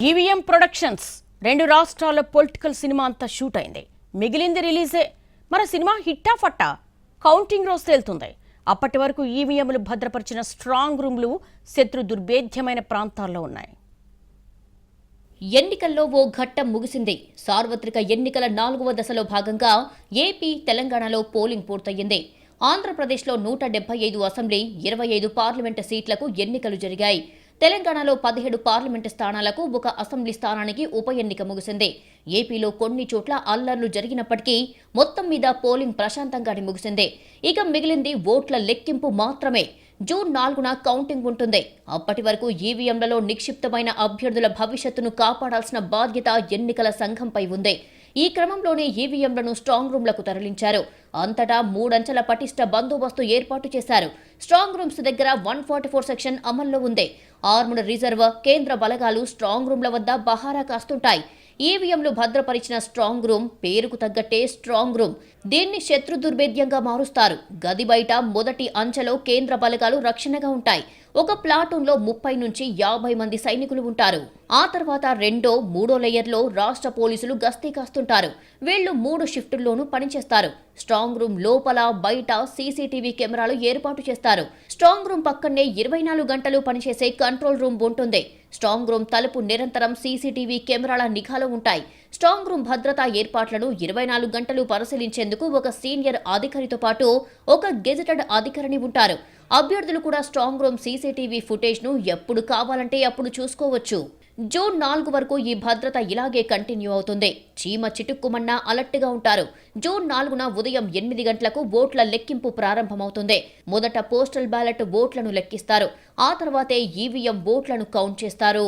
EVM productions రెండు రాష్ట్రాల political cinema అంతా షూట్ అయింది. మిగిలింది రిలీజే. మన సినిమా హిట్టా ఫట్టా కౌంటింగ్ రోజు తేలుతుంది. అప్పటి వరకు ఈవీఎంలు భద్రపరిచిన స్ట్రాంగ్ రూమ్లు శత్రు దుర్భేద్యమైన ప్రాంతాల్లో ఉన్నాయి. ఎన్నికల్లో ఓ ఘట్టం ముగిసింది. సార్వత్రిక ఎన్నికల 4వ దశలో భాగంగా ఏపీ, తెలంగాణలో పోలింగ్ పూర్తయింది. ఆంధ్రప్రదేశ్లో 175 అసెంబ్లీ, 25 పార్లమెంటు సీట్లకు ఎన్నికలు జరిగాయి. తెలంగాణలో 17 పార్లమెంటు స్థానాలకు, ఒక అసెంబ్లీ స్థానానికి ఉప ఎన్నిక ముగిసింది. ఏపీలో కొన్ని చోట్ల అల్లర్లు జరిగినప్పటికీ మొత్తం మీద పోలింగ్ ప్రశాంతంగానే ముగిసింది. ఇక మిగిలింది ఓట్ల లెక్కింపు మాత్రమే. జూన్ 4న కౌంటింగ్ ఉంటుంది. అప్పటి వరకు ఈవీఎంలలో నిక్షిప్తమైన అభ్యర్థుల భవిష్యత్తును కాపాడాల్సిన బాధ్యత ఎన్నికల సంఘంపై ఉంది. ఈ క్రమంలోనే ఈవీఎంలను స్ట్రాంగ్ రూమ్లకు తరలించారు. అంతటా 3 అంచెల పటిష్ట బందోబస్తు ఏర్పాటు చేశారు. స్ట్రాంగ్ రూమ్స్ దగ్గర 144 సెక్షన్ అమల్లో ఉంది. ఆర్మ్డ్ రిజర్వ్, కేంద్ర బలగాలు స్ట్రాంగ్ రూమ్ల వద్ద బహారా కాస్తుంటాయి. ఈవీఎంలు భద్రపరిచిన స్ట్రాంగ్ రూమ్ పేరుకు తగ్గట్టే స్ట్రాంగ్ రూమ్. దీన్ని శత్రు దుర్భేద్యంగా మారుస్తారు. గది బయట మొదటి అంచెలో కేంద్ర బలగాలు రక్షణగా ఉంటాయి. ఒక ప్లాటూన్లో 30 నుంచి 50 మంది సైనికులు ఉంటారు. ఆ తర్వాత రెండో, మూడో లేయర్లో రాష్ట్ర పోలీసులు గస్తీ కాస్తుంటారు. వీళ్లు 3 షిఫ్టుల్లోనూ పనిచేస్తారు. స్ట్రాంగ్ రూమ్ లోపల, బయట సీసీటీవీ కెమెరాలు ఏర్పాటు చేస్తారు. స్ట్రాంగ్ రూమ్ పక్కనే 24 గంటలు పనిచేసే కంట్రోల్ రూమ్ ఉంటుంది. స్ట్రాంగ్ రూమ్ తలుపు నిరంతరం సీసీటీవీ కెమెరాల నిఘాలో ఉంటాయి. స్ట్రాంగ్ రూమ్ భద్రతా ఏర్పాట్లను 24 గంటలు పరిశీలించేందుకు ఒక సీనియర్ అధికారితో పాటు ఒక గెజెటెడ్ అధికారిని ఉంటారు. అభ్యర్థులు కూడా స్ట్రాంగ్ రూమ్ సీసీటీవీ ఫుటేజ్ను ఎప్పుడు కావాలంటే అప్పుడు చూసుకోవచ్చు. జూన్ 4 వరకు ఈ భద్రత ఇలాగే కంటిన్యూ అవుతుంది. చీమ చిటుక్కుమన్నా అలర్ట్గా ఉంటారు. జూన్ 4న ఉదయం 8 గంటలకు ఓట్ల లెక్కింపు ప్రారంభమవుతుంది. మొదట పోస్టల్ బ్యాలెట్ ఓట్లను లెక్కిస్తారు. ఆ తర్వాతే ఈవీఎం ఓట్లను కౌంట్ చేస్తారు.